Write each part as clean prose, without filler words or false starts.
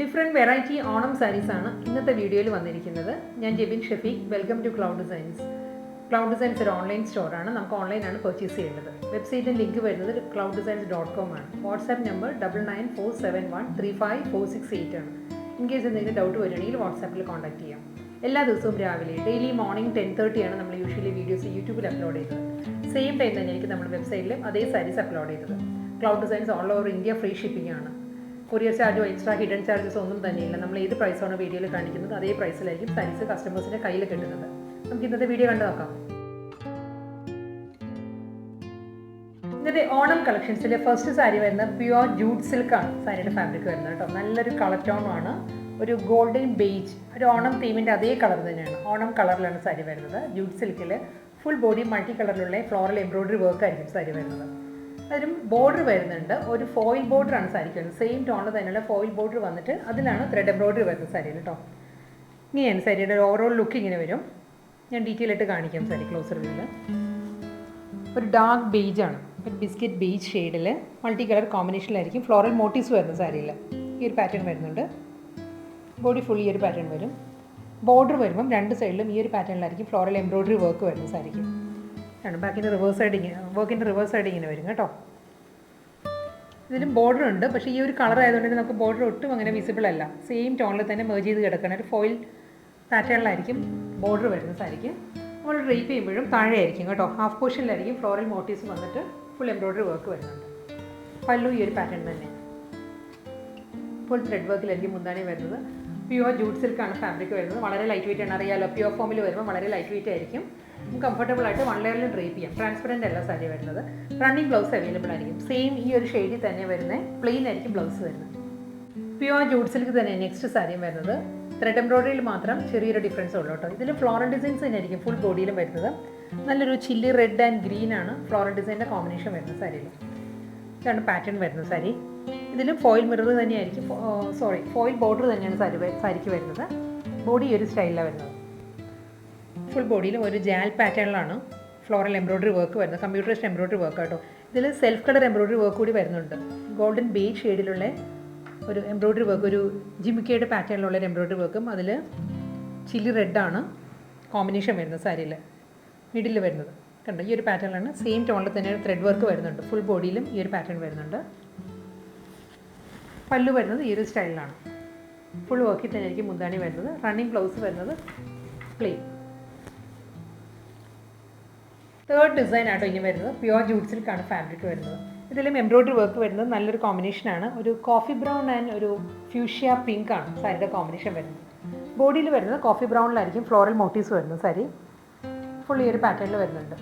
Different variety Onam sarees ആണ് ഇന്നത്തെ വീഡിയോയിൽ വന്നിരിക്കുന്നത്. ഞാൻ Jebin Shafeeq. Welcome to cloud designs. Cloud designs ഒരു ഓൺലൈൻ സ്റ്റോറാണ്. നമുക്ക് ഓൺലൈനാണ് പർച്ചേസ് ചെയ്യേണ്ടത്. വെബ്സൈറ്റിൻ്റെ ലിങ്ക് വരുന്നത് clouddesigns.com ആണ്. വാട്സാപ്പ് നമ്പർ 9947135468 ആണ്. ഇൻ കേസ് എന്തെങ്കിലും ഡൗട്ട് വരികയാണെങ്കിൽ വാട്സാപ്പിൽ കോൺടാക്ട് ചെയ്യാം. എല്ലാ ദിവസവും രാവിലെ ഡെയിലി മോർണിംഗ് 10:30 ആണ് നമ്മൾ യൂഷ്വലി വീഡിയോസ് യൂട്യൂബിൽ അപ്ലോഡ് ചെയ്തത്. സെയിം ടൈം തന്നെയായിരിക്കും നമ്മൾ വെബ്സൈറ്റിലും അതേ സാരീസ് അപ്ലോഡ് ചെയ്തത്. Cloud designs all over India free shipping ആണ്. കൊറിയർ ചാർജോ എക്സ്ട്രാ ഹിഡൻ ചാർജസ് ഒന്നും തന്നെയില്ല. നമ്മൾ ഏത് പ്രൈസാണ് വീഡിയോയിൽ കാണിക്കുന്നത് അതേ പ്രൈസിലായിരിക്കും സാരീസ് കസ്റ്റമേഴ്സിൻ്റെ കയ്യിൽ കിട്ടുന്നത്. നമുക്ക് ഇന്നത്തെ വീഡിയോ കണ്ടു നോക്കാം. ഇന്നത്തെ ഓണം കളക്ഷൻസിലെ ഫസ്റ്റ് സാരി വരുന്നത് പ്യുവർ ജൂട്ട് സിൽക്കാണ് സാരിയുടെ ഫാബ്രിക് വരുന്നത് കേട്ടോ. നല്ലൊരു കളർ ടോണാണ്, ഒരു ഗോൾഡൻ ബേജ്, ഒരു ഓണം തീമിൻ്റെ അതേ കളർ തന്നെയാണ്. ഓണം കളറിലാണ് സാരി വരുന്നത്. ജൂട്ട് സിൽക്കിൽ ഫുൾ ബോഡി മൾട്ടി കളറിലുള്ള ഫ്ലോറൽ എംബ്രോയിഡറി വർക്ക് ആയിരിക്കും സാരി വരുന്നത്. അതിലും ബോർഡർ വരുന്നുണ്ട്, ഒരു ഫോയിൽ ബോർഡറാണ് സാരിക്ക് വരുന്നത്. സെയിം ടോണിൽ തന്നെയുള്ള ഫോയിൽ ബോർഡർ വന്നിട്ട് അതിലാണ് ത്രെഡ് എംബ്രോയിഡറി വരുന്നത് സാരിയിൽ കേട്ടോ. ഇങ്ങനെയാണ് സാരിയുടെ ഒരു ഓവറോൾ ലുക്ക് ഇങ്ങനെ വരും. ഞാൻ ഡീറ്റെയിൽ ആയിട്ട് കാണിക്കാം സാരി ക്ലോസർ വ്യൂവിൽ. ഒരു ഡാർക്ക് ബേജാണ്, ഒരു ബിസ്ക്കറ്റ് ബേജ് ഷെയ്ഡിൽ മൾട്ടി കളർ കോമ്പിനേഷനിലായിരിക്കും ഫ്ലോറൽ മോട്ടീവ്സ് വരുന്നത് സാരിയിൽ. ഈ ഒരു പാറ്റേൺ വരുന്നുണ്ട്. ബോഡി ഫുൾ ഈ ഒരു പാറ്റേൺ വരും. ബോർഡർ വരുമ്പം രണ്ട് സൈഡിലും ഈ ഒരു പാറ്റേണിലായിരിക്കും ഫ്ലോറൽ എംബ്രോയിഡറി വർക്ക് വരുന്നത് സാരിക്ക്. ബാക്കിൻ്റെ റിവേഴ്സ് സൈഡ് ഇങ്ങനെ, വർക്കിൻ്റെ റിവേഴ്സ് സൈഡ് ഇങ്ങനെ വരും കേട്ടോ. ഇതിലും ബോർഡർ ഉണ്ട്, പക്ഷേ ഈ ഒരു കളർ ആയതുകൊണ്ട് നമുക്ക് ബോർഡർ ഒട്ടും അങ്ങനെ വിസിബിൾ അല്ല. സെയിം ടോണിൽ തന്നെ മെർജ് ചെയ്ത് കിടക്കുന്ന ഒരു ഫോയിൽ പാറ്റേണിലായിരിക്കും ബോർഡർ വരുന്നത് സാരിക്ക്. നമ്മൾ ഡ്രേപ്പ് ചെയ്യുമ്പോഴും താഴെ ആയിരിക്കും കേട്ടോ, ഹാഫ് പോർഷനിലായിരിക്കും ഫ്ലോറൽ മോട്ടീവ്സ് വന്നിട്ട് ഫുൾ എംബ്രോയിഡറി വർക്ക് വരുന്നുണ്ട്. പല്ലു ഈ ഒരു പാറ്റേൺ തന്നെ, ഫുൾ ത്രെഡ് വർക്കിലായിരിക്കും മുന്താണി വരുന്നത്. പ്യുവർ ജൂട്ട് സിൽക്കാണ് ഫാബ്രിക് വരുന്നത്. വളരെ ലൈറ്റ് വെയിറ്റ് ആണ്, അറിയാലോ. പ്യുവർ ഫോമിൽ വരുമ്പോൾ വളരെ ലൈറ്റ് വെയിറ്റ് ആയിരിക്കും. കംഫർട്ടബിൾ ആയിട്ട് വൺ ലെയറിൽ ഡ്രേപ്പ് ചെയ്യാം. ട്രാൻസ്പെറൻറ്റ് അല്ല സാരി വരുന്നത്. റണ്ണിങ് ബ്ലൗസ് അവൈലബിൾ ആയിരിക്കും. സെയിം ഈ ഒരു ഷെയ്ഡിൽ തന്നെ വരുന്നത്, പ്ലെയിൻ ആയിരിക്കും ബ്ലൗസ് വരുന്നത്. പ്യുവർ ജൂട്ട് സിൽക്ക് തന്നെ നെക്സ്റ്റ് സാരിയും വരുന്നത്. ത്രെഡ് എംബ്രോയിഡറിയിൽ മാത്രം ചെറിയൊരു ഡിഫറൻസ് ഉള്ളൂ കേട്ടോ. ഇതിൽ ഫ്ലോറൽ ഡിസൈൻസ് തന്നെയായിരിക്കും ഫുൾ ബോഡിയിലും വരുന്നത്. നല്ലൊരു ചില്ലി റെഡ് ആൻഡ് ഗ്രീൻ ആണ് ഫ്ലോറൽ ഡിസൈൻ്റെ കോമ്പിനേഷൻ വരുന്നത് സാരിയിൽ. ഇതാണ് പാറ്റേൺ വരുന്നത് സാരി. ഇതിലും ഫോയിൽ മിറർ തന്നെയായിരിക്കും, ഫോയിൽ ബോർഡർ തന്നെയാണ് സാരിക്ക് വരുന്നത്. ബോഡി ഈ ഒരു സ്റ്റൈലിലാണ് വരുന്നത്. ഫുൾ ബോഡിയിലും ഒരു ജാൽ പാറ്റേണിലാണ് ഫ്ലോറൽ എംബ്രോയിഡറി വർക്ക് വരുന്നത്. കമ്പ്യൂട്ടറൈസ്ഡ് എംബ്രോയിഡറി വർക്ക് കേട്ടോ. ഇതിൽ സെൽഫ് കളർ എംബ്രോയിഡറി വർക്ക് കൂടി വരുന്നുണ്ട്. ഗോൾഡൻ ബേജ് ഷെയ്ഡിലുള്ള ഒരു എംബ്രോയിഡറി വർക്ക്, ഒരു ജിമിക്കയുടെ പാറ്റേണിലുള്ള ഒരു എംബ്രോയിഡറി വർക്കും അതിൽ ചില്ലി റെഡാണ് കോമ്പിനേഷൻ വരുന്നത് സാരിയിൽ മിഡിൽ വരുന്നത് കണ്ടോ. ഈ ഒരു പാറ്റേണിലാണ്, സെയിം ടോണിൽ തന്നെ ത്രെഡ് വർക്ക് വരുന്നുണ്ട്. ഫുൾ ബോഡിയിലും ഈ ഒരു പാറ്റേൺ വരുന്നുണ്ട്. പല്ലു വരുന്നത് ഈ ഒരു സ്റ്റൈലിലാണ്. ഫുൾ വർക്കിൽ തന്നെ ആയിരിക്കും മുന്താണി വരുന്നത്. റണ്ണിങ് ബ്ലൗസ് വരുന്നത് പ്ലെയിൻ. തേർഡ് ഡിസൈൻ ആട്ടോ ഇനി വരുന്നത്. പ്യുവർ ജൂട്ട് സിൽക്കാണ് ഫാബ്രിക് വരുന്നത്. ഇതിലും എംബ്രോയിഡറി വർക്ക് വരുന്നത് നല്ലൊരു കോമ്പിനേഷനാണ്. ഒരു കോഫി ബ്രൗൺ ആൻഡ് ഒരു ഫ്യൂഷ്യ പിങ്ക് ആണ് സാരിയുടെ കോമ്പിനേഷൻ വരുന്നത്. ബോഡിയിൽ വരുന്നത് കോഫി ബ്രൗണിലായിരിക്കും ഫ്ലോറൽ മോട്ടീവ്സ് വരുന്നത് സാരി. ഫുൾ ഈ ഒരു പാറ്റേണിൽ വരുന്നുണ്ട്.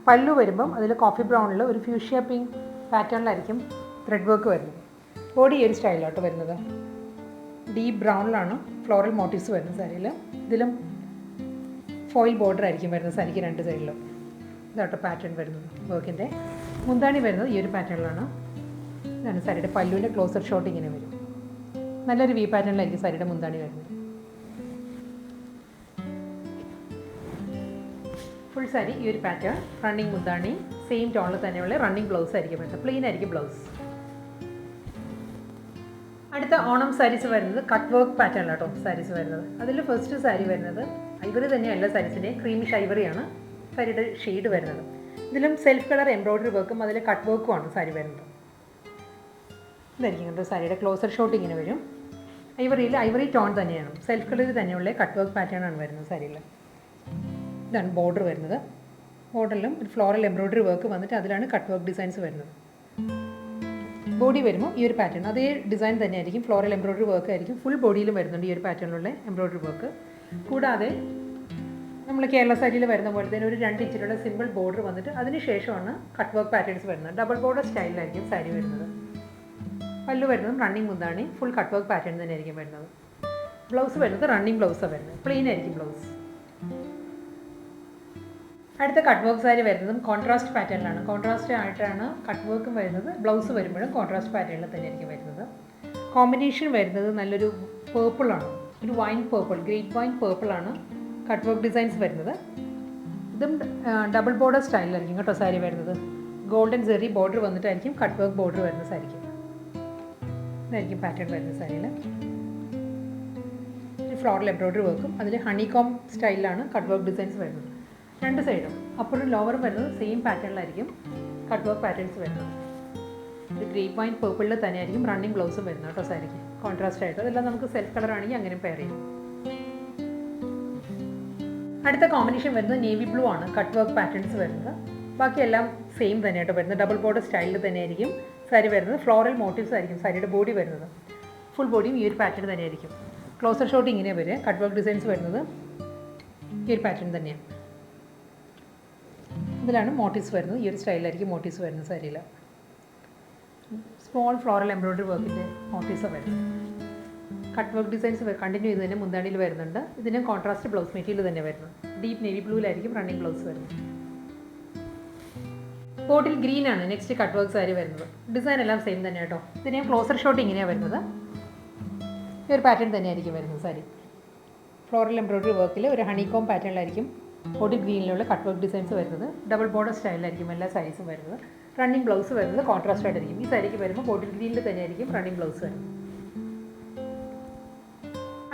പല്ലു വരുമ്പം അതിൽ കോഫി ബ്രൗണിൽ ഒരു ഫ്യൂഷ്യ പിങ്ക് പാറ്റേണിലായിരിക്കും ത്രെഡ് വർക്ക് വരുന്നത്. ബോഡി ഈ ഒരു സ്റ്റൈലിലോട്ട് വരുന്നത്. ഡീപ്പ് ബ്രൗണിലാണ് ഫ്ലോറൽ മോട്ടീവ്സ് വരുന്നത് സാരിയിൽ. ഇതിലും ഫോയിൽ ബോർഡർ ആയിരിക്കും വരുന്നത് സാരിക്ക് രണ്ട് സൈഡിലും. ഇതാട്ടോ പാറ്റേൺ വരുന്നത് വർക്കിൻ്റെ. മുന്താണി വരുന്നത് ഈ ഒരു പാറ്റേണിലാണ്. ഇതാണ് സാരിയുടെ പല്ലുവിൻ്റെ ക്ലോസർ ഷോട്ട് ഇങ്ങനെ വരും. നല്ലൊരു വി പാറ്റേണിലായിരിക്കും സാരിയുടെ മുന്താണി വരുന്നത്. ഫുൾ സാരി ഈ ഒരു പാറ്റേൺ, റണ്ണിങ് മുന്താണി, സെയിം ടോണിൽ തന്നെയുള്ള റണ്ണിങ് ബ്ലൗസ് ആയിരിക്കും വരുന്നത്. പ്ലെയിൻ ആയിരിക്കും ബ്ലൗസ്. അടുത്ത ഓണം സാരീസ് വരുന്നത് കട്ട് വർക്ക് പാറ്റേണിലാട്ടോ സാരീസ് വരുന്നത്. അതിൽ ഫസ്റ്റ് സാരി വരുന്നത് ഐവറി തന്നെയല്ല സാരീസിൻ്റെ, ക്രീമിഷ് ഐവറിയാണ് സാരിയുടെ ഷെയ്ഡ് വരുന്നത്. ഇതിലും സെൽഫ് കളർ എംബ്രോയിഡറി വർക്കും അതിൽ കട്ട് വർക്കുമാണ് സാരി വരുന്നത്. ഇതായിരിക്കും കേട്ടോ സാരിയുടെ ക്ലോസർ ഷോട്ട് ഇങ്ങനെ വരും. ഐവറി ടോൺ തന്നെയാണ്, സെൽഫ് കളറിൽ തന്നെയുള്ള കട്ട് വർക്ക് പാറ്റേൺ ആണ് വരുന്നത് സാരിയിൽ. ഇതാണ് ബോർഡർ വരുന്നത്. ബോർഡറിലും ഒരു ഫ്ലോറൽ എംബ്രോയിഡറി വർക്ക് വന്നിട്ട് അതിലാണ് കട്ട് വർക്ക് ഡിസൈൻസ് വരുന്നത്. ബോഡി വരുമ്പോൾ ഈ ഒരു പാറ്റേൺ അതേ ഡിസൈൻ തന്നെയായിരിക്കും, ഫ്ലോറൽ എംബ്രോയിഡറി വർക്ക് ആയിരിക്കും. ഫുൾ ബോഡിയിലും വരുന്നുണ്ട് ഈ ഒരു പാറ്റേണിലുള്ള എംബ്രോയിഡറി വർക്ക്. കൂടാതെ നമ്മൾ കേരള സാരിയിൽ വരുന്ന പോലെ തന്നെ ഒരു 2 ഇഞ്ചിലുള്ള സിമ്പിൾ ബോർഡർ വന്നിട്ട് അതിന് ശേഷമാണ് കട്ട് വർക്ക് പാറ്റേൺസ് വരുന്നത്. ഡബിൾ ബോർഡർ സ്റ്റൈലിലായിരിക്കും സാരി വരുന്നത്. പല്ലു വരുന്നതും റണ്ണിങ് മുന്താണി, ഫുൾ കട്ട് വർക്ക് പാറ്റേൺ തന്നെ ആയിരിക്കും വരുന്നത്. ബ്ലൗസ് വരുന്നത് റണ്ണിങ് ബ്ലൗസാണ് വരുന്നത്. പ്ലെയിൻ ആയിരിക്കും ബ്ലൗസ്. അടുത്ത കട്ട് വർക്ക് സാരി വരുന്നതും കോൺട്രാസ്റ്റ് പാറ്റേണിലാണ്. കോൺട്രാസ്റ്റ് ആയിട്ടാണ് കട്ട് വർക്കും വരുന്നത്. ബ്ലൗസ് വരുമ്പോഴും കോൺട്രാസ്റ്റ് പാറ്റേണിൽ തന്നെ ആയിരിക്കും വരുന്നത്. കോമ്പിനേഷൻ വരുന്നത് നല്ലൊരു പേർപ്പിളാണ്, ഒരു വൈൻ പേർപ്പിൾ, ഗ്രേറ്റ് വൈൻ പേർപ്പിളാണ് കട്ട് വർക്ക് ഡിസൈൻസ് വരുന്നത്. ഇതും ഡബിൾ ബോർഡർ സ്റ്റൈലിലായിരിക്കും കേട്ടോ സാരി വരുന്നത്. ഗോൾഡൻ സെറി ബോർഡർ വന്നിട്ടായിരിക്കും കട്ട് വർക്ക് ബോർഡർ വരുന്ന സാരിക്ക്. ഇതായിരിക്കും പാറ്റേൺ വരുന്ന സാരിയിൽ. ഫ്ലോറൽ എംബ്രോയ്ഡറി വർക്കും അതിൽ ഹണികോം സ്റ്റൈലിലാണ് കട്ട് വർക്ക് ഡിസൈൻസ് വരുന്നത്. രണ്ട് സൈഡും അപ്പറും ലോവറും വരുന്നത് സെയിം പാറ്റേണിലായിരിക്കും കട്ട് വർക്ക് പാറ്റേൺസ് വരുന്നത്. ഇത് ഗ്രേപ്പ് വൈൻ പേർപ്പിളിൽ തന്നെയായിരിക്കും റണ്ണിങ് ബ്ലൗസും വരുന്നത് കേട്ടോ സാരിക്ക് കോൺട്രാസ്റ്റ് ആയിട്ട്. അതെല്ലാം നമുക്ക് സെൽഫ് കളർ ആണെങ്കിൽ അങ്ങനെ പെയർ ചെയ്യും. അടുത്ത കോമ്പിനേഷൻ വരുന്നത് നേവി ബ്ലൂ ആണ് കട്ട് വർക്ക് പാറ്റേൺസ് വരുന്നത്. ബാക്കിയെല്ലാം സെയിം തന്നെ കേട്ടോ വരുന്നത്. ഡബിൾ ബോർഡർ സ്റ്റൈലിൽ തന്നെയായിരിക്കും സാരി വരുന്നത്. ഫ്ലോറൽ മോട്ടീവ്സ് ആയിരിക്കും സാരിയുടെ ബോഡി വരുന്നത്. ഫുൾ ബോഡിയും ഈ ഒരു പാറ്റേൺ തന്നെയായിരിക്കും. ക്ലോസർ ഷോട്ട് ഇങ്ങനെ വരും. കട്ട് വർക്ക് ഡിസൈൻസ് വരുന്നത് ഈ ഒരു പാറ്റേൺ തന്നെയാണ്. ഇതിലാണ് മോട്ടീവ്സ് വരുന്നത്. ഈ ഒരു സ്റ്റൈലായിരിക്കും മോട്ടീവ്സ് വരുന്നത് സാരിയിൽ. സ്മോൾ ഫ്ലോറൽ എംബ്രോയ്ഡറി വർക്കിൻ്റെ മോട്ടീവ്സാണ് വരുന്നത്. കട്ട് വർക്ക് ഡിസൈൻസ് കണ്ടിന്യൂ ചെയ്ത് തന്നെ മുന്താണിയിൽ വരുന്നുണ്ട്. ഇതിന് കോൺട്രാസ്റ്റ് ബ്ലൗസ് മെറ്റീരിയൽ തന്നെ വരുന്നത്. ഡീപ്പ് നേവി ബ്ലൂവിലായിരിക്കും റണ്ണിങ് ബ്ലൗസ് വരുന്നത്. ബോട്ടിൽ ഗ്രീൻ ആണ് നെക്സ്റ്റ് കട്ട് വർക്ക് സാരി വരുന്നത്. ഡിസൈൻ എല്ലാം സെയിം തന്നെ കേട്ടോ. ഇതിന് ക്ലോസർ ഷോട്ട് ഇങ്ങനെയാണ് വരുന്നത്. ഈ ഒരു പാറ്റേൺ തന്നെയായിരിക്കും വരുന്നത് സാരി. ഫ്ലോറൽ എംബ്രോയ്ഡറി വർക്കിൽ ഒരു ഹണികോം പാറ്റേണിലായിരിക്കും ബോട്ടിൽ ഗ്രീനിലുള്ള കട്ട് വർക്ക് ഡിസൈൻസ് വരുന്നത്. ഡബിൾ ബോർഡർ സ്റ്റൈലിലായിരിക്കും എല്ലാ സാരീസും വരുന്നത്. റണ്ണിങ് ബ്ലൗസ് വരുന്നത് കോൺട്രാസ്റ്റ് ആയിട്ടായിരിക്കും. ഈ സാരിക്ക് വരുമ്പോൾ ബോട്ടിൽ ഗ്രീനിൽ തന്നെയായിരിക്കും റണ്ണിങ് ബ്ലൗസ് വരുന്നത്.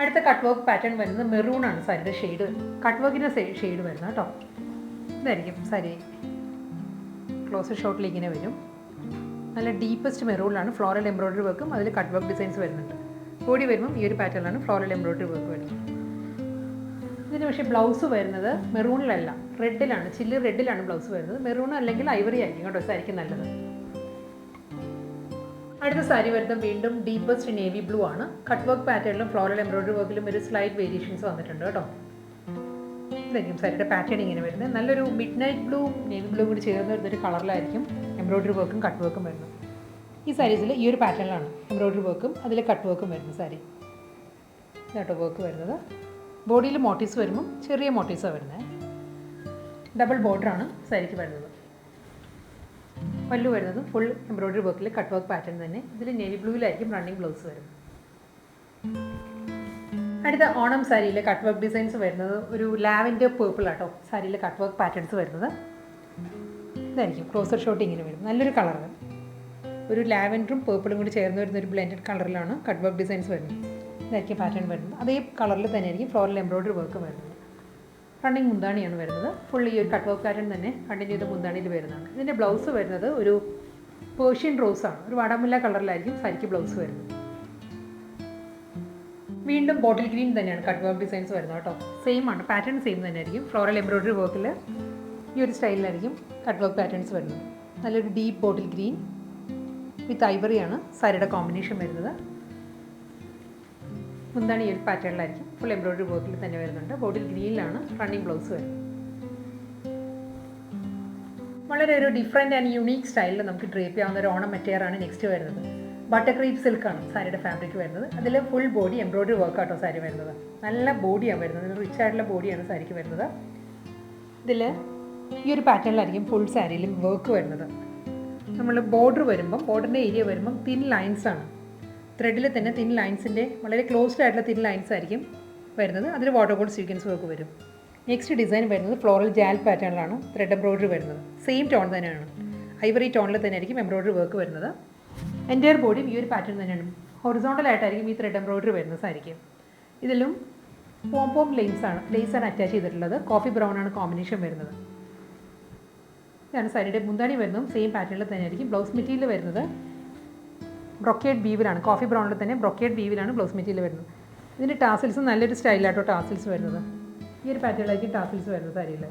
അടുത്ത കട്ട് വർക്ക് പാറ്റേൺ വരുന്നത് മെറൂൺ ആണ് സാരിയുടെ ഷെയ്ഡ്. കട്ട് വർക്കിൻ്റെ ഷെയ്ഡ് വരുന്നത് കേട്ടോ. ഇതായിരിക്കും സാരി. ക്ലോസർ ഷോട്ടിൽ ഇങ്ങനെ വരും. നല്ല ഡീപ്പസ്റ്റ് മെറൂണിലാണ് ഫ്ലോറൽ എംബ്രോയ്ഡറി വർക്കും അതിൽ കട്ട് വർക്ക് ഡിസൈൻസ് വരുന്നുണ്ട്. ബോഡി വരുമ്പം ഈ ഒരു പാറ്റേണിലാണ് ഫ്ലോറൽ എംബ്രോയ്ഡറി വർക്ക് വരുന്നത്. ഇതിന് പക്ഷേ ബ്ലൗസ് വരുന്നത് മെറൂണിലല്ല, റെഡിലാണ്. ചില്ലി റെഡിലാണ് ബ്ലൗസ് വരുന്നത്. മെറൂൺ അല്ലെങ്കിൽ ഐവറി ആയിരിക്കും കേട്ടോ സാരിക്ക് നല്ലത്. അടുത്ത സാരി വരുന്നത് വീണ്ടും ഡീപ്പസ്റ്റ് നേവി ബ്ലൂ ആണ്. കട്ട് വർക്ക് പാറ്റേണിലും ഫ്ലോറൽ എംബ്രോയ്ഡറി വർക്കിലും ഒരു സ്ലൈറ്റ് വേരിയേഷൻസ് വന്നിട്ടുണ്ട് കേട്ടോ. ഇതായിരിക്കും സാരിയുടെ പാറ്റേൺ ഇങ്ങനെ വരുന്നത്. നല്ലൊരു mid night blue navy blue കൂടി ചേർന്ന് വരുന്നൊരു കളറിലായിരിക്കും എംബ്രോയ്ഡറി വർക്കും കട്ട് വർക്കും വരുന്നത്. ഈ സാരീസിൽ ഈ ഒരു പാറ്റേണിലാണ് എംബ്രോയ്ഡറി വർക്കും അതിൽ കട്ട് വർക്കും വരുന്നത് സാരി. ഇതാട്ടോ വർക്ക് വരുന്നത്. ബോഡിയിൽ മോട്ടീവ്സ് വരുമ്പം ചെറിയ മോട്ടീവ്സാണ് വരുന്നത്. ഡബിൾ ബോർഡറാണ് സാരിക്ക് വരുന്നത്. പല്ലു വരുന്നത് ഫുൾ എംബ്രോയ്ഡറി വർക്കിൽ കട്ട് വർക്ക് പാറ്റേൺ തന്നെ. ഇതിൽ നേവി ബ്ലൂവിലായിരിക്കും റണ്ണിങ് ബ്ലൗസ് വരുന്നത്. അടുത്ത ഓണം സാരിയിലെ കട്ട് വർക്ക് ഡിസൈൻസ് വരുന്നത് ഒരു ലാവൻഡർ പേർപ്പിൾ ആട്ടോ സാരിയിലെ കട്ട് വർക്ക് പാറ്റേൺസ് വരുന്നത്. ഇതായിരിക്കും ക്ലോസർ ഷോട്ട് ഇങ്ങനെ വരും. നല്ലൊരു കളർ, ഒരു ലാവൻഡറും പേർപ്പിളും കൂടി ചേർന്ന് വരുന്ന ഒരു ബ്ലെൻഡഡ് കളറിലാണ് കട്ട് വർക്ക് ഡിസൈൻസ് വരുന്നത്. ഇതായിരിക്കും പാറ്റേൺ വരുന്നത്. അതേ കളറിൽ തന്നെയായിരിക്കും ഫ്ലോറൽ എംബ്രോയ്ഡറി വർക്ക് വരുന്നത്. റണ്ണിങ് മുന്താണിയാണ് വരുന്നത്. ഫുൾ ഈ ഒരു കട്ട് വർക്ക് പാറ്റേൺ തന്നെ കണ്ടിന്യൂ ചെയ്ത് മുന്താണിയിൽ വരുന്നതാണ്. ഇതിൻ്റെ ബ്ലൗസ് വരുന്നത് ഒരു പേർഷ്യൻ റോസാണ്. ഒരു വടമുല്ല കളറിലായിരിക്കും സാരിക്ക് ബ്ലൗസ് വരുന്നത്. വീണ്ടും ബോട്ടിൽ ഗ്രീൻ തന്നെയാണ് കട്ട് വർക്ക് ഡിസൈൻസ് വരുന്നത് കേട്ടോ. സെയിം ആണ്, പാറ്റേൺ സെയിം തന്നെയായിരിക്കും. ഫ്ലോറൽ എംബ്രോയ്ഡറി വർക്കിൽ ഈ ഒരു സ്റ്റൈലിലായിരിക്കും കട്ട് വർക്ക് പാറ്റേൺസ് വരുന്നത്. നല്ലൊരു ഡീപ്പ് ബോട്ടിൽ ഗ്രീൻ വിത്ത് ഐവറിയാണ് സാരിയുടെ കോമ്പിനേഷൻ വരുന്നത്. മുന്താണി ഈ ഒരു പാറ്റേണിലായിരിക്കും ഫുൾ എംബ്രോയ്ഡറി വർക്കിൽ തന്നെ വരുന്നുണ്ട്. ബോട്ടിൽ ഗ്രീനിലാണ് റണ്ണിങ് ബ്ലൗസ് വരുന്നത്. വളരെ ഒരു ഡിഫറെൻറ്റ് ആൻഡ് യുണീക്ക് സ്റ്റൈലിൽ നമുക്ക് ഡ്രേപ്പ് ചെയ്യാവുന്ന ഒരു ഓണം മെറ്റീരിയലാണ് നെക്സ്റ്റ് വരുന്നത്. ബട്ടർ ക്രീപ്പ് സിൽക്കാണ് സാരിയുടെ ഫാബ്രിക് വരുന്നത്. അതിൽ ഫുൾ ബോഡി എംബ്രോയ്ഡറി വർക്കാട്ടോ സാരി വരുന്നത്. നല്ല ബോഡിയാണ് വരുന്നത്. റിച്ച് ആയിട്ടുള്ള ബോഡിയാണ് സാരിക്ക് വരുന്നത്. ഇതിൽ ഈ ഒരു പാറ്റേണിലായിരിക്കും ഫുൾ സാരിയിലും വർക്ക് വരുന്നത്. നമ്മൾ ബോർഡർ വരുമ്പം ബോർഡറിൻ്റെ ഏരിയ വരുമ്പം തിൻ ലൈൻസാണ്. ത്രെഡിൽ തന്നെ തിൻ ലൈൻസിൻ്റെ വളരെ ക്ലോസ്ഡ് ആയിട്ടുള്ള തിൻ ലൈൻസ് ആയിരിക്കും വരുന്നത്. അതിൽ വാട്ടർ ഗോൾഡ് സീക്വൻസ് വർക്ക് വരും. നെക്സ്റ്റ് ഡിസൈൻ വരുന്നത് ഫ്ലോറൽ ജാൽ പാറ്റേണിലാണ് ത്രെഡ് എംബ്രോയ്ഡറി വരുന്നത്. സെയിം ടോൺ തന്നെയാണ്, ഐവറി ടോണിൽ തന്നെ ആയിരിക്കും എംബ്രോയ്ഡറി വർക്ക് വരുന്നത്. എൻ്റയർ ബോഡിയും ഈ ഒരു പാറ്റേൺ തന്നെയാണ്. ഹൊറിസോണ്ടലായിട്ടായിരിക്കും ഈ ത്രെഡ് എംബ്രോയ്ഡറി വരുന്നത് സാരിക്ക്. ഇതിലും പോം ലേസാണ് അറ്റാച്ച് ചെയ്തിട്ടുള്ളത്. കോഫി ബ്രൗൺ ആണ് കോമ്പിനേഷൻ വരുന്നത്. ഇതാണ് സാരിയുടെ മുന്താണി വരുന്നതും സെയിം പാറ്റേണിൽ തന്നെയായിരിക്കും. ബ്ലൗസ് മെറ്റീരിയൽ വരുന്നത് ബ്രൊക്കേഡ് വീവിലാണ്. കോഫി ബ്രൗണിൽ തന്നെ ബ്രൊക്കേഡ് വീവിലാണ് ബ്ലൗസ് മെറ്റീരിയൽ വരുന്നത്. ഇതിൻ്റെ ടാസിൽസ് നല്ലൊരു സ്റ്റൈലായിട്ടോ ടാസിൽസ് വരുന്നത്. ഈ ഒരു പാറ്റേണിലായിരിക്കും ടാസിൽസ് വരുന്നത് സാരിയിൽ.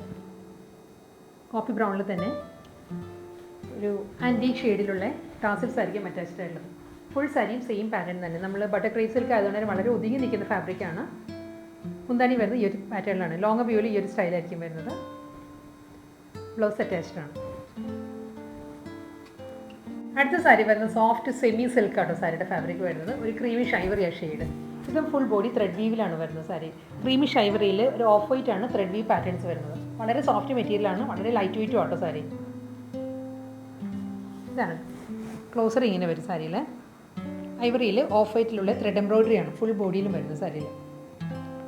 കോഫി ബ്രൗണിൽ തന്നെ ഒരു ആൻറ്റീക് ഷെയ്ഡിലുള്ള ടാസിൽസ് ആയിരിക്കും അറ്റാച്ച്ഡ് ആയിട്ടുള്ളത്. ഫുൾ സാരിയും സെയിം പാറ്റേൺ തന്നെ. നമ്മൾ ബട്ടർ ക്രീപ്പ് സിൽക്ക് ആയതുകൊണ്ട് തന്നെ വളരെ ഒതുങ്ങി നിൽക്കുന്ന ഫാബ്രിക്കാണ്. മുന്താണി വരുന്നത് ഈ ഒരു പാറ്റേണിലാണ്. ലോങ് വ്യൂവിൽ ഈ ഒരു സ്റ്റൈലായിരിക്കും വരുന്നത്. ബ്ലൗസ് അറ്റാച്ച്ഡ് ആണ്. അടുത്ത സാരി വരുന്നത് സോഫ്റ്റ് സെമി സിൽക്ക് ആട്ടോ സാരിയുടെ ഫാബ്രിക് വരുന്നത്. ഒരു ക്രീമിഷ് ഐവറിയാണ് ഷെയ്ഡ്. ഇതും ഫുൾ ബോഡി ത്രെഡ് വീവിലാണ് വരുന്നത് സാരി. ക്രീമിഷ് ഐവറിയിൽ ഒരു ഓഫ് വൈറ്റ് ആണ് ത്രെഡ് വീവ് പാറ്റേൺസ് വരുന്നത്. വളരെ സോഫ്റ്റ് മെറ്റീരിയലാണ്, വളരെ ലൈറ്റ് വെയ്റ്റും ആട്ടോ സാരി. ഇതാണ് ക്ലോസർ ഇങ്ങനെ വരും സാരിയിൽ. ഐവറിയിൽ ഓഫ് വൈറ്റിലുള്ള ത്രെഡ് എംബ്രോയ്ഡറിയാണ് ഫുൾ ബോഡിയിലും വരുന്നത് സാരിയിൽ.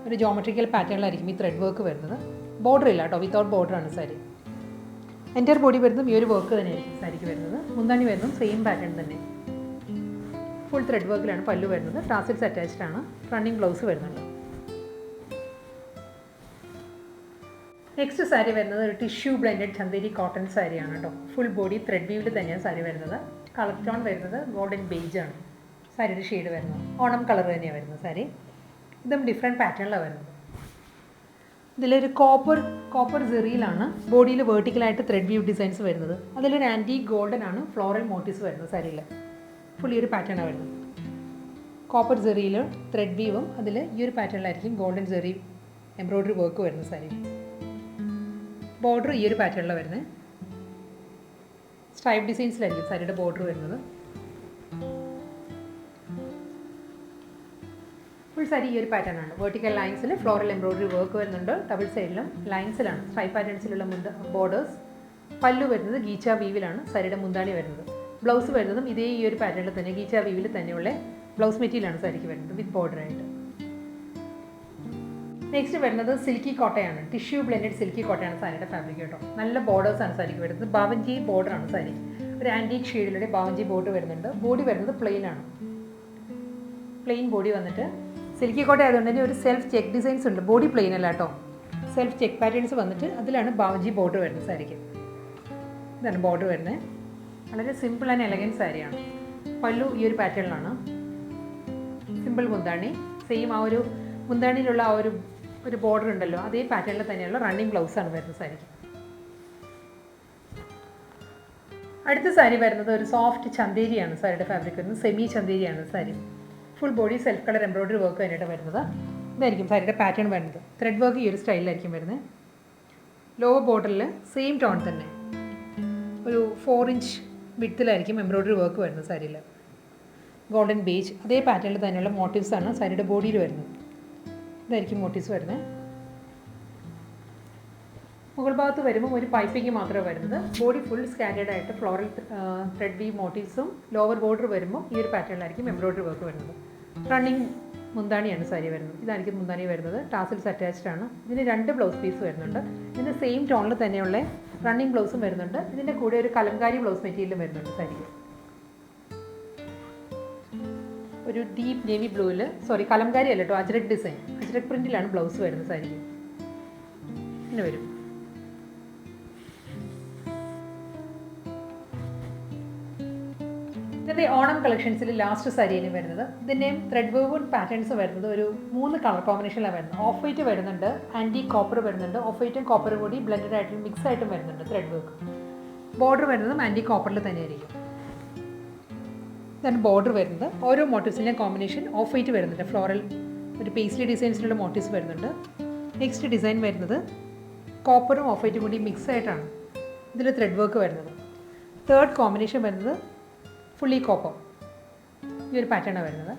ഒരു ജോമെട്രിക്കൽ പാറ്റേണിലായിരിക്കും ഈ ത്രെഡ് വർക്ക് വരുന്നത്. ബോർഡർ ഇല്ല കേട്ടോ, വിത്തൗട്ട് ബോർഡറാണ് സാരി. എൻ്റയർ ബോഡി വരുന്നതും ഈ ഒരു വർക്ക് തന്നെയായിരിക്കും സാരിക്ക് വരുന്നത്. മുന്താണി വരുന്നതും സെയിം പാറ്റേൺ തന്നെ. ഫുൾ ത്രെഡ് വർക്കിലാണ് പല്ലു വരുന്നത്. ടാസിൽസ് അറ്റാച്ച്ഡ് ആണ്. റണ്ണിങ് ബ്ലൗസ് വരുന്നുണ്ട്. നെക്സ്റ്റ് സാരി വരുന്നത് ഒരു ടിഷ്യൂ ബ്ലെൻഡഡ് ചന്തേരി കോട്ടൺ സാരിയാണ് കേട്ടോ. ഫുൾ ബോഡി ത്രെഡ് വീവിൽ തന്നെയാണ് സാരി വരുന്നത്. കളർ ടോൺ വരുന്നത് ഗോൾഡൻ ബേജ് ആണ് സാരിയുടെ ഷെയ്ഡ് വരുന്നത്. ഓണം കളർ തന്നെയാണ് വരുന്നത് സാരി. ഇതും ഡിഫറെൻറ്റ് പാറ്റേണിലാണ് വരുന്നത്. ഇതിലൊരു കോപ്പർ സെറിയിലാണ് ബോഡിയിൽ വേർട്ടിക്കലായിട്ട് ത്രെഡ് വീവ് ഡിസൈൻസ് വരുന്നത്. അതിലൊരു ആൻറ്റി ഗോൾഡൻ ആണ് ഫ്ലോറൽ മോട്ടീവ്സ് വരുന്നത് സാരിയിൽ. ഫുൾ ഈ ഒരു പാറ്റേണാണ് വരുന്നത്. കോപ്പർ സെറിയിൽ ത്രെഡ് വീവും അതിൽ ഈ ഒരു പാറ്റേണിലായിരിക്കും ഗോൾഡൻ സെറി എംബ്രോയ്ഡറി വർക്ക് വരുന്നത് സാരി. ബോർഡർ ഈ ഒരു പാറ്റേണിലാണ് വരുന്നത്. സ്ട്രൈപ്പ് ഡിസൈൻസിലായിരിക്കും സാരിയുടെ ബോർഡർ വരുന്നത്. ഫുൾ സാരി ഈ ഒരു പാറ്റേൺ ആണ്. വെർട്ടിക്കൽ ലൈൻസിൽ ഫ്ലോറൽ എംബ്രോയ്ഡറി വർക്ക് വരുന്നുണ്ട്. ഡബിൾ സൈഡിലും ലൈൻസിലാണ് സ്ട്രൈപ്പ് പാറ്റേൺസിലുള്ള ബോർഡേഴ്സ്. പല്ലു വരുന്നത് ഗീച്ച വീവിലാണ് സാരിയുടെ മുന്താണി വരുന്നത്. ബ്ലൗസ് വരുന്നതും ഇതേ ഈ ഒരു പാറ്റേണിൽ തന്നെ ഗീച്ച വീവിൽ തന്നെയുള്ള ബ്ലൗസ് മെറ്റീരിയലാണ് സാരിക്ക് വരുന്നത് വിത്ത് ബോർഡറായിട്ട്. നെക്സ്റ്റ് വരുന്നത് സിൽക്കി കോട്ടയാണ്. ടിഷ്യൂ ബ്ലെൻഡഡ് സിൽക്കി കോട്ടയാണ് സാരിയുടെ ഫാബ്രിക് കേട്ടോ. നല്ല ബോർഡേഴ്സാണ് സാരിക്ക് വരുന്നത്. ബാവഞ്ചി ബോർഡറാണ് സാരി. ഒരു ആൻറ്റീക് ഷെയ്ഡിലൂടെ ബാവഞ്ചി ബോർഡർ വരുന്നുണ്ട്. ബോഡി വരുന്നത് പ്ലെയിൻ ആണ്. പ്ലെയിൻ ബോഡി വന്നിട്ട് സിൽക്കി കോട്ട ആയതുകൊണ്ട് തന്നെ ഒരു സെൽഫ് ചെക്ക് ഡിസൈൻസ് ഉണ്ട്. ബോഡി പ്ലെയിൻ അല്ല കേട്ടോ. സെൽഫ് ചെക്ക് പാറ്റേൺസ് വന്നിട്ട് അതിലാണ് ബാവഞ്ചി ബോർഡർ വരുന്നത് സാരിക്ക്. ഇതാണ് ബോർഡർ വരുന്നത്. വളരെ സിമ്പിൾ ആൻഡ് എലഗൻറ്റ് സാരിയാണ്. പല്ലു ഈ ഒരു പാറ്റേണിലാണ്. സിമ്പിൾ മുന്താണി. സെയിം ആ ഒരു മുന്താണിയിലുള്ള ആ ഒരു ബോർഡർ ഉണ്ടല്ലോ അതേ പാറ്റേണിൽ തന്നെയുള്ള റണ്ണിങ് ബ്ലൗസാണ് വരുന്നത് സാരിക്ക്. അടുത്ത സാരി വരുന്നത് ഒരു സോഫ്റ്റ് ചന്തേരിയാണ് സാരിയുടെ ഫാബ്രിക് വരുന്നത്. സെമി ചന്തേരിയാണ് sari. Full body self colour embroidery work ആയിട്ട് വരുന്നത്. ഇതായിരിക്കും സാരിയുടെ പാറ്റേൺ വരുന്നത്. ത്രെഡ് വർക്ക് ഈ ഒരു സ്റ്റൈലിലായിരിക്കും വരുന്നത്. ലോവർ ബോർഡറിൽ സെയിം ടോൺ തന്നെ ഒരു 4 ഇഞ്ച് വിഡ്ത്തിലായിരിക്കും എംബ്രോയ്ഡറി വർക്ക് വരുന്നത് സാരിയിൽ. ഗോൾഡൻ ബേജ് അതേ പാറ്റേണിൽ തന്നെയുള്ള മോട്ടീവ്സാണ് സാരിയുടെ ബോഡിയിൽ വരുന്നത്. ഇതായിരിക്കും മോട്ടീവ്സ് വരുന്നത്. മുകൾ ഭാഗത്ത് വരുമ്പോൾ ഒരു പൈപ്പിംഗ് മാത്രമേ വരുന്നത്. ബോഡി ഫുൾ സ്കാറ്റേഡ് ആയിട്ട് ഫ്ലോറൽ ത്രെഡ് വീവ് മോട്ടീവ്സും ലോവർ ബോർഡർ വരുമ്പോൾ ഈ ഒരു പാറ്റേണിലായിരിക്കും എംബ്രോയ്ഡറി വർക്ക് വരുന്നത്. റണ്ണിങ് മുന്താണിയാണ് സാരി വരുന്നത്. ഇതായിരിക്കും മുന്താണി വരുന്നത്. ടാസിൽസ് അറ്റാച്ച്ഡ് ആണ്. ഇതിന് 2 ബ്ലൗസ് പീസ് വരുന്നുണ്ട്. ഇതിന് സെയിം ടോണിൽ തന്നെയുള്ള റണ്ണിങ് ബ്ലൗസും വരുന്നുണ്ട്. ഇതിൻ്റെ കൂടെ ഒരു കലംകാരി ബ്ലൗസ് മെറ്റീരിയലും വരുന്നുണ്ട് സാരിക്ക്. ഒരു ഡീപ്പ് നേവി ബ്ലൂവിൽ കലംകാരി അല്ല കേട്ടോ, അജ്രക് ഡിസൈൻ, അജ്രക് പ്രിൻറ്റിലാണ് ബ്ലൗസ് വരുന്നത് സാരിക്ക്. ഇങ്ങനെ വരും. ഇന്നത്തെ ഓണം കളക്ഷൻസിൽ ലാസ്റ്റ് സാരിയാണ് വരുന്നത്. ഇതിൻ്റെയും ത്രെഡ് വേവ് പാറ്റേൺസ് വരുന്നത് ഒരു 3 കളർ കോമ്പിനേഷനിലാണ് വരുന്നത്. ഓഫ് വൈറ്റ് വരുന്നുണ്ട്, ആൻറ്റി കോപ്പർ വരുന്നുണ്ട്. ഓഫ് വൈറ്റും കോപ്പർ കൂടി ബ്ലെൻഡഡ് ആയിട്ടും മിക്സ് ആയിട്ടും വരുന്നുണ്ട് ത്രെഡ് വർക്ക്. ബോർഡർ വരുന്നതും ആൻറ്റി കോപ്പറിൽ തന്നെയായിരിക്കും. ഇതാണ് ബോർഡർ വരുന്നത്. ഓരോ മോട്ടീവ്സിൻ്റെയും കോമ്പിനേഷൻ ഓഫ് വൈറ്റ് വരുന്നുണ്ട്. ഫ്ലോറൽ ഒരു പേസ്ലി ഡിസൈൻസിലുള്ള മോട്ടീവ്സ് വരുന്നുണ്ട്. നെക്സ്റ്റ് ഡിസൈൻ വരുന്നത് കോപ്പറും ഓഫ് വൈറ്റും കൂടി മിക്സ് ആയിട്ടാണ് ഇതിൽ ത്രെഡ് വർക്ക് വരുന്നത്. തേർഡ് കോമ്പിനേഷൻ വരുന്നത് ഫുള്ളി കോപ്പർ. ഈ ഒരു പാറ്റേണാണ് വരുന്നത്.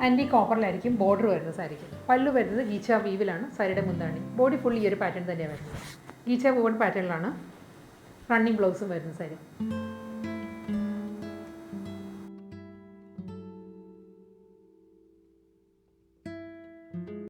ആൻറ്റി കോപ്പറിലായിരിക്കും ബോർഡർ വരുന്നത് സാരിക്ക്. പല്ലു വരുന്നത് ഗീച്ച വീവിലാണ് സാരിയുടെ മുന്താണി. ബോഡി ഫുൾ ഈ ഒരു പാറ്റേൺ തന്നെയാണ് വരുന്നത്. ഗീച്ച വൂവൺ പാറ്റേണിലാണ് റണ്ണിങ് ബ്ലൗസും വരുന്നത് സാരി.